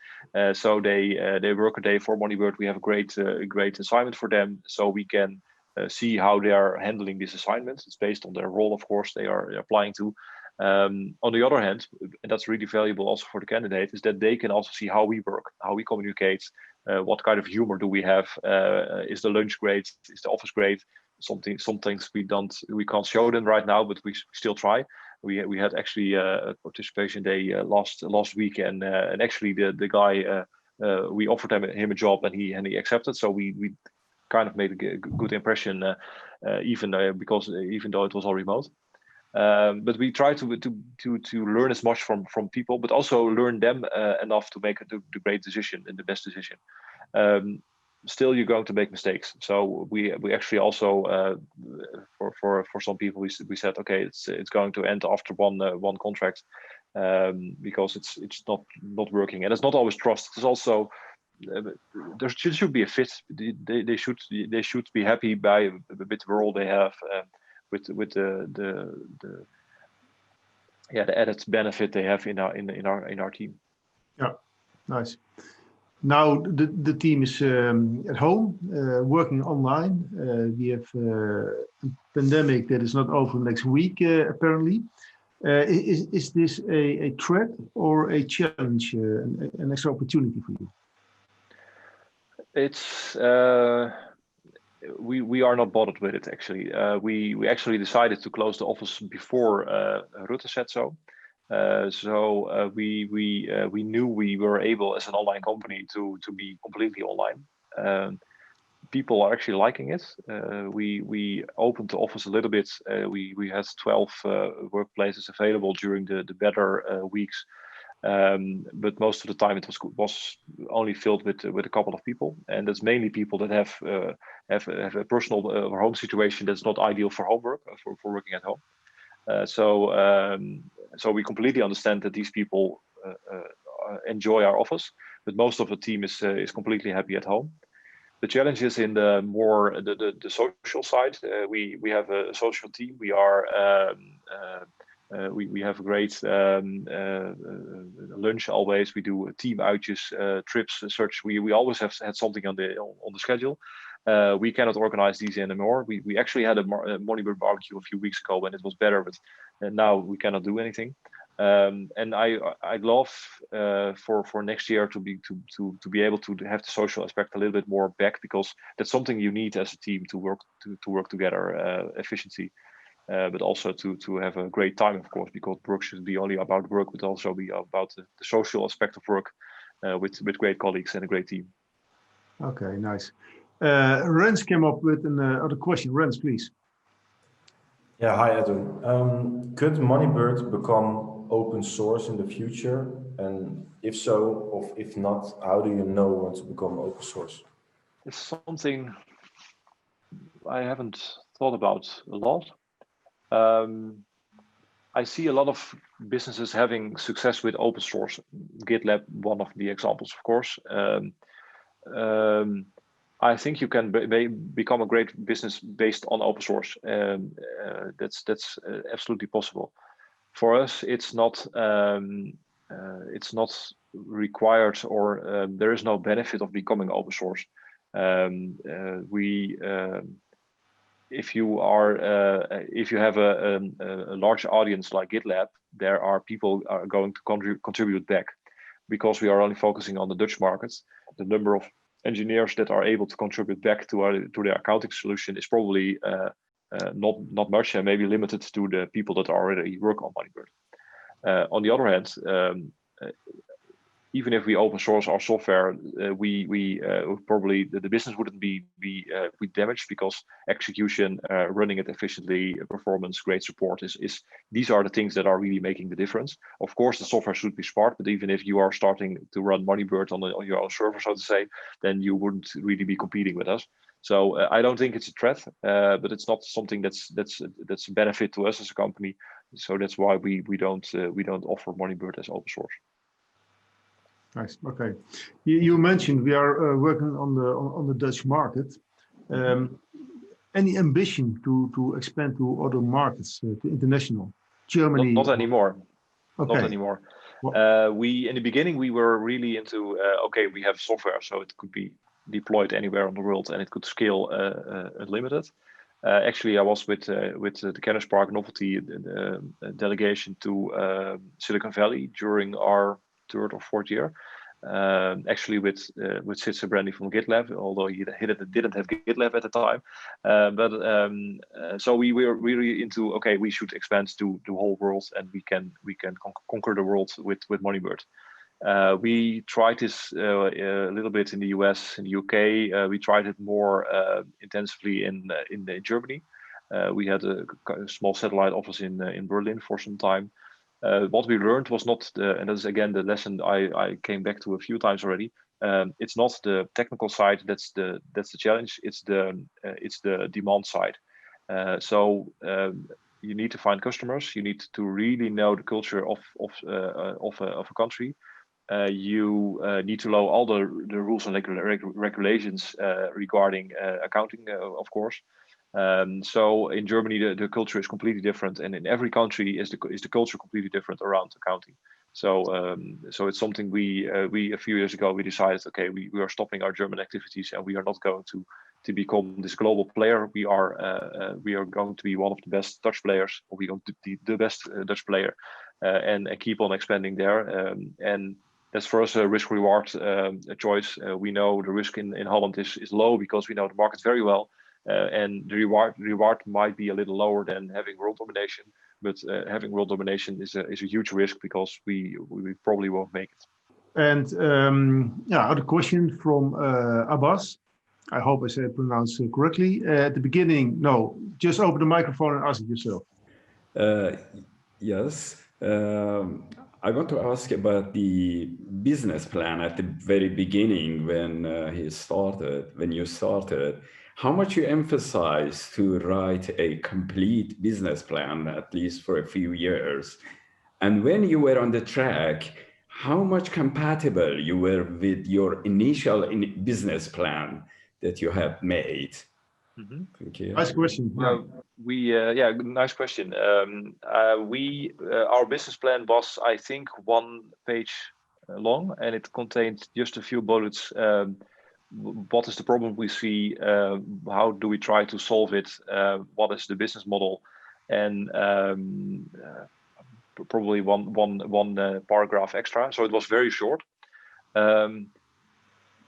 [SPEAKER 1] So they work a day for MoneyBird. We have a great assignment for them, so we can see how they are handling this assignment. It's based on their role, of course, they are applying to. On the other hand, and that's really valuable also for the candidate, is that they can also see how we work, how we communicate, what kind of humor do we have, is the lunch great, is the office great. Some things we can't show them right now, but we still try. We had actually a participation day last week, and actually the guy we offered him a job, and he accepted. So we kind of made a good impression, even though it was all remote. But we try to learn as much from people, but also learn them enough to make the great decision and the best decision. Still, you're going to make mistakes. So we actually also for some people we said, okay, it's going to end after one contract, because it's not working, and it's not always trust. It's also there should be a fit. They should be happy with the role they have. With the added benefit they have in our team.
[SPEAKER 2] Yeah, nice. Now the team is at home, working online. We have a pandemic that is not over next week, apparently. Is this a threat or a challenge, an extra opportunity for you?
[SPEAKER 1] It's we are not bothered with it, actually. We actually decided to close the office before Rutte said so. So we knew we were able as an online company to be completely online. People are actually liking it. We opened the office a little bit. We had 12 workplaces available during the better weeks. But most of the time it was only filled with a couple of people, and that's mainly people that have a personal or home situation that's not ideal for homework, for working at home. So we completely understand that these people enjoy our office, but most of the team is completely happy at home. The challenge is in the more the social side. We have a social team. We are we have a great lunch always. We do team outjes, trips, such. We always have had something on the schedule. We cannot organize these anymore. We actually had a MoneyBird barbecue a few weeks ago when it was better, but now we cannot do anything. And I'd love for next year to be able to have the social aspect a little bit more back, because that's something you need as a team to work together efficiency, but also to have a great time, of course, because work shouldn't be only about work, but also be about the social aspect of work with great colleagues and a great team.
[SPEAKER 2] Okay, nice. Rens came up with another question. Rens, please.
[SPEAKER 5] Yeah, hi Edwin. Could MoneyBird become open source in the future? And if so, or if not, how do you know when to become open source?
[SPEAKER 1] It's something I haven't thought about a lot. I see a lot of businesses having success with open source. GitLab, one of the examples, of course. I think you can become a great business based on open source. That's absolutely possible. For us, it's not required, or there is no benefit of becoming open source. If you have a large audience like GitLab, there are people are going to contribute back, because we are only focusing on the Dutch markets. The number of engineers that are able to contribute back to their accounting solution is probably not much, and maybe limited to the people that already work on MoneyBird. On the other hand, even if we open source our software, we probably the business wouldn't be damaged, because execution, running it efficiently, performance, great support is these are the things that are really making the difference. Of course, the software should be smart, but even if you are starting to run MoneyBird on your own server, so to say, then you wouldn't really be competing with us. So I don't think it's a threat, but it's not something that's a benefit to us as a company. So that's why we don't offer MoneyBird as open source.
[SPEAKER 2] Nice. Okay. You mentioned we are working on the Dutch market. Any ambition to expand to other markets, to international, Germany?
[SPEAKER 1] Not anymore.
[SPEAKER 2] Okay.
[SPEAKER 1] Not anymore. We in the beginning we were really into okay, we have software, so it could be deployed anywhere in the world and it could scale unlimited. Actually, I was with the Kennis Park Novelty delegation to Silicon Valley during our 3rd or 4th year. Actually with Sid Brandy from GitLab, although he didn't have GitLab at the time. So we were really into, okay, we should expand to the whole world, and we can conquer the world with MoneyBird. We tried this a little bit in the US, in the UK. We tried it more intensively in Germany. We had a small satellite office in Berlin for some time. What we learned was not and that is again the lesson I came back to a few times already. It's not the technical side that's the challenge. It's the demand side. So you need to find customers. You need to really know the culture of a country. You need to know all the rules and regulations regarding accounting, of course. So in Germany, the culture is completely different, and in every country is the culture completely different around accounting. So it's something we a few years ago we decided, okay, we are stopping our German activities, and we are not going to become this global player. We are going to be one of the best Dutch players, or we're going to be the best Dutch player, and keep on expanding there. And that's for us a risk reward choice. We know the risk in Holland is low because we know the market very well. And the reward might be a little lower than having world domination, but having world domination is a huge risk, because we probably won't make it.
[SPEAKER 2] And other question from Abbas. I hope I said pronounced correctly. At the beginning, no, just open the microphone and ask it yourself.
[SPEAKER 7] Yes. I want to ask about the business plan at the very beginning when you started. how much you emphasize to write a complete business plan, at least for a few years. And when you were on the track, how much compatible you were with your initial business plan that you had made?
[SPEAKER 1] Mm-hmm.
[SPEAKER 7] Thank you.
[SPEAKER 2] Nice question.
[SPEAKER 1] Yeah, nice question. Our business plan was, I think, 1 page long, and it contained just a few bullets. What is the problem we see? How do we try to solve it? What is the business model? And probably one paragraph extra. So it was very short.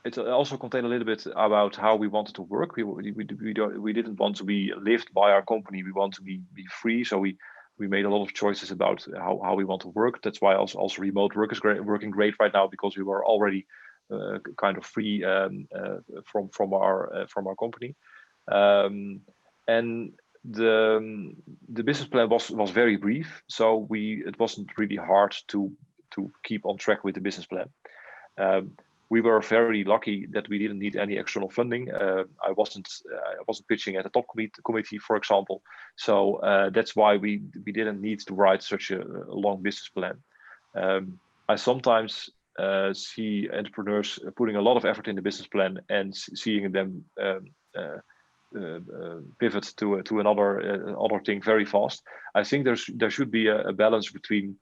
[SPEAKER 1] It also contained a little bit about how we wanted to work. We didn't want to be lived by our company. We want to be free. So we made a lot of choices about how we want to work. That's why also remote work is working great right now, because we were already kind of free from our company. And the business plan was very brief, so it wasn't really hard to keep on track with the business plan. We were very lucky that we didn't need any external funding. I wasn't pitching at the top committee, for example. So that's why we didn't need to write such a long business plan. I sometimes see entrepreneurs putting a lot of effort in the business plan and seeing them pivot to another thing very fast. I think there should be a balance between.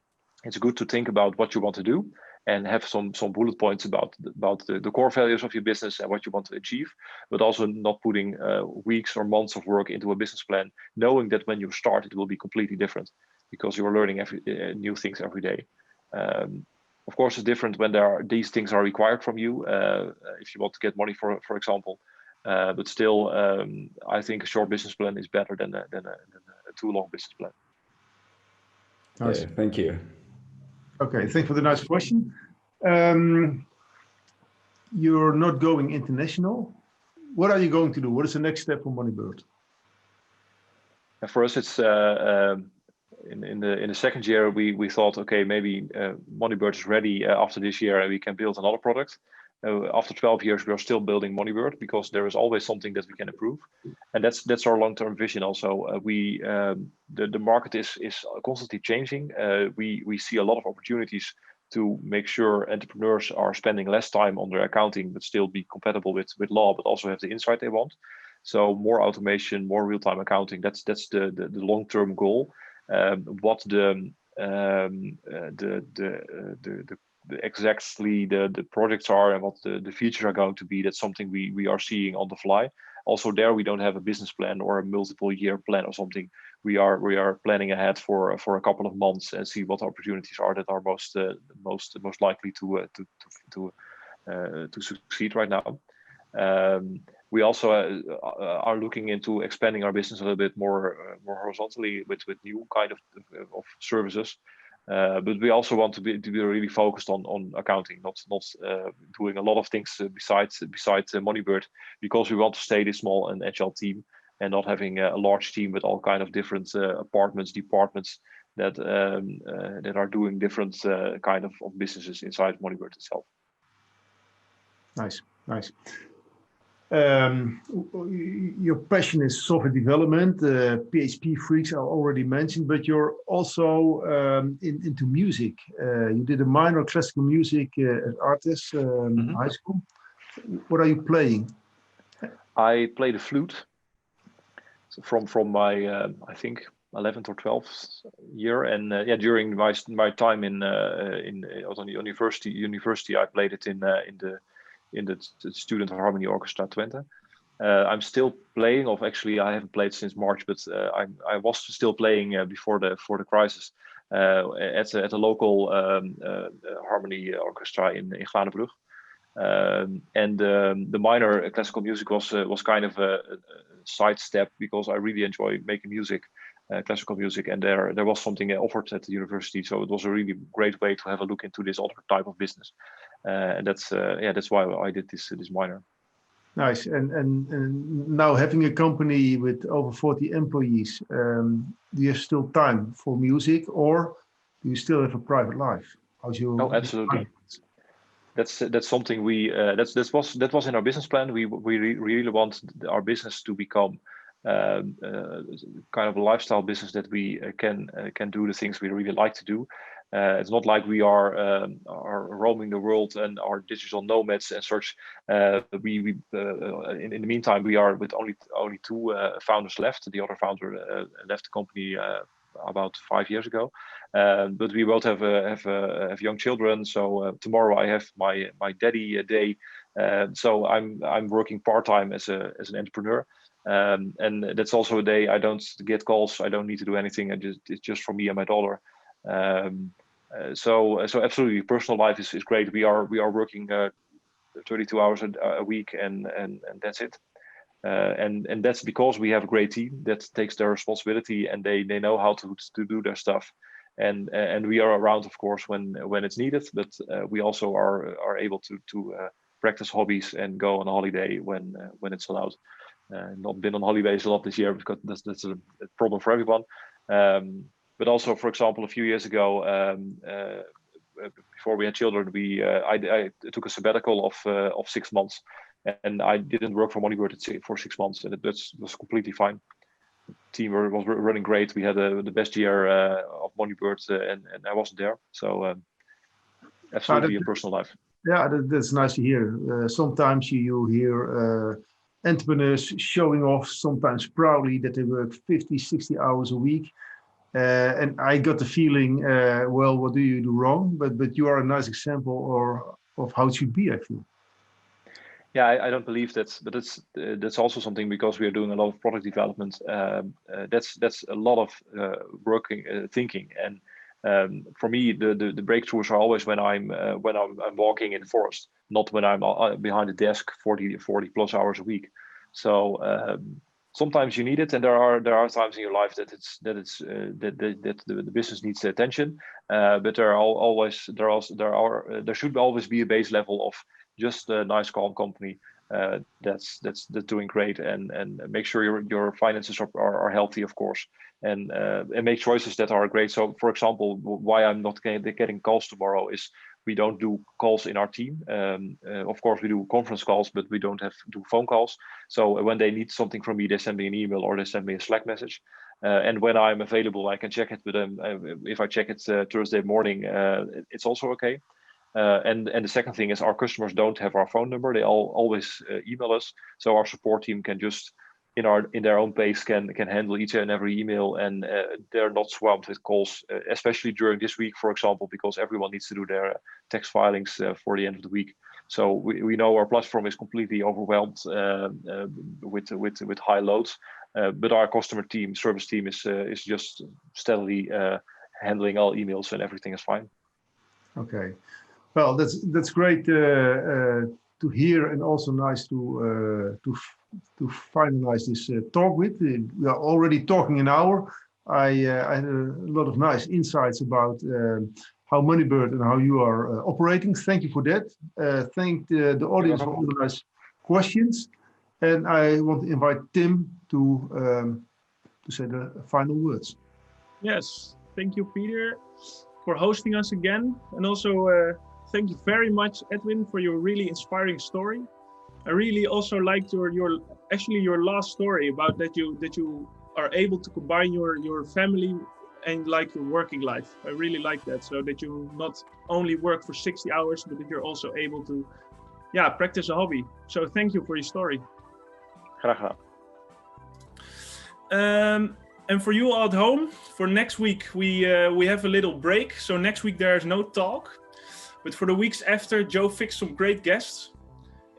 [SPEAKER 1] It's good to think about what you want to do and have some bullet points about the core values of your business and what you want to achieve, but also not putting weeks or months of work into a business plan, knowing that when you start it will be completely different because you are learning new things every day. Of course, it's different when these things are required from you if you want to get money, for example. But still, I think a short business plan is better than a too long business plan.
[SPEAKER 2] Nice.
[SPEAKER 7] Okay, thank you.
[SPEAKER 2] Okay, thank you for the nice question. You're not going international. What are you going to do? What is the next step for MoneyBird?
[SPEAKER 1] For us, it's in the second year we thought, okay, maybe MoneyBird is ready after this year and we can build another product. After 12 years, we are still building MoneyBird because there is always something that we can improve, and that's our long-term vision. Also, the market is constantly changing. We see a lot of opportunities to make sure entrepreneurs are spending less time on their accounting, but still be compatible with law, but also have the insight they want. So more automation, more real-time accounting. That's the long-term goal. What exactly the projects are and what the features are going to be, that's something we are seeing on the fly. Also there we don't have a business plan or a multiple year plan or something. We are planning ahead for a couple of months and see what opportunities are that are most likely to succeed right now. We also are looking into expanding our business a little bit more horizontally with new kind of services. But we also want to be really focused on accounting, not doing a lot of things besides MoneyBird, because we want to stay this small and agile team and not having a large team with all kind of different departments that are doing different kind of businesses inside MoneyBird itself.
[SPEAKER 2] Nice. Your passion is software development. PHP freaks are already mentioned, but you're also into music. You did a minor classical music at Artes high school. What are you playing?
[SPEAKER 1] I play the flute from my I think 11th or 12th year, and during my time in university I played it in the student harmony orchestra Twente. I'm still playing. Actually, I haven't played since March, but I was still playing before the crisis at a local harmony orchestra in Glanenbrug. And the minor classical music was kind of a sidestep because I really enjoy making music, classical music, and there was something offered at the university, so it was a really great way to have a look into this other type of business, and that's why I did this minor.
[SPEAKER 2] Nice. And now having a company with over 40 employees, do you have still time for music, or do you still have a private life?
[SPEAKER 1] Oh, absolutely. that's something we that was in our business plan. We really want our business to become kind of a lifestyle business that we can do the things we really like to do. It's not like we are roaming the world and are digital nomads and such. In the meantime, we are with only two founders left. The other founder left the company about 5 years ago, but we both have young children. So tomorrow I have my daddy day. So I'm working part-time as an entrepreneur. And that's also a day I don't get calls. I don't need to do anything. It's just for me and my daughter. So absolutely, personal life is great. We are working 32 hours a week, and that's it. And that's because we have a great team that takes their responsibility, and they know how to do their stuff. And we are around, of course, when it's needed. But we also are able to practice hobbies and go on a holiday when it's allowed. Not been on holidays a lot this year because that's a problem for everyone. But also, for example, a few years ago, before we had children, I took a sabbatical of 6 months, and I didn't work for MoneyBird for 6 months, and it was completely fine. The team was running great. We had the best year of MoneyBird, and I wasn't there. So absolutely a personal life.
[SPEAKER 2] Yeah, that's nice to hear. Sometimes you hear entrepreneurs showing off, sometimes proudly, that they work 50, 60 hours a week. And I got the feeling, well, what do you do wrong? But you are a nice example of how it should be, I feel.
[SPEAKER 1] Yeah, I don't believe that, but that's also something, because we are doing a lot of product development. That's a lot of thinking, and for me, the breakthroughs are always when I'm walking in the forest, not when I'm behind a desk 40 plus hours a week. So sometimes you need it, and there are times in your life that the business needs the attention. But there should always be a base level of just a nice, calm company that's doing great, and make sure your finances are healthy, of course, and make choices that are great. So, for example, why I'm not getting calls tomorrow is we don't do calls in our team. Of course, we do conference calls, but we don't do phone calls. So when they need something from me, they send me an email or they send me a Slack message. And when I'm available, I can check it. But if I check it Thursday morning, it's also okay. And the second thing is, our customers don't have our phone number. They always email us. So our support team can just in their own pace can handle each and every email, and they're not swamped with calls, especially during this week, for example, because everyone needs to do their tax filings for the end of the week. So we know our platform is completely overwhelmed with high loads, but our service team is just steadily handling all emails, and everything is fine.
[SPEAKER 2] Okay, well, that's great to hear, and also nice to finalize this talk with. We are already talking an hour. I had a lot of nice insights about how MoneyBird and how you are operating. Thank you for that. Thank the audience for all the nice questions. And I want to invite Tim to say the final words.
[SPEAKER 8] Yes, thank you, Peter, for hosting us again. And also thank you very much, Edwin, for your really inspiring story. I really also liked your last story about that you are able to combine your family and like your working life. I really like that. So that you not only work for 60 hours, but that you're also able to practice a hobby. So thank you for your story.
[SPEAKER 1] Graag
[SPEAKER 8] gedaan. And for you all at home, for next week, we have a little break. So next week there is no talk. But for the weeks after, Joe fixed some great guests.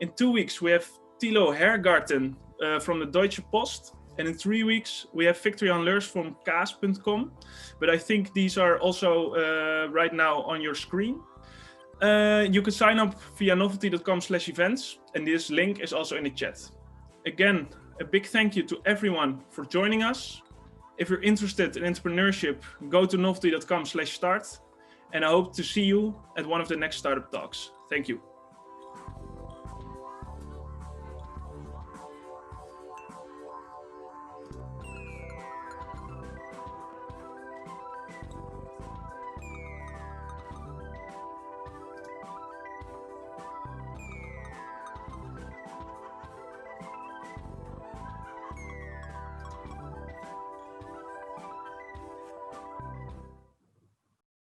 [SPEAKER 8] In 2 weeks, we have Thilo Hergarten from the Deutsche Post. And in 3 weeks, we have Victoria Leurs from kaas.com. But I think these are also right now on your screen. You can sign up via novelty.com/events. And this link is also in the chat. Again, a big thank you to everyone for joining us. If you're interested in entrepreneurship, go to novelty.com/start. And I hope to see you at one of the next startup talks. Thank you.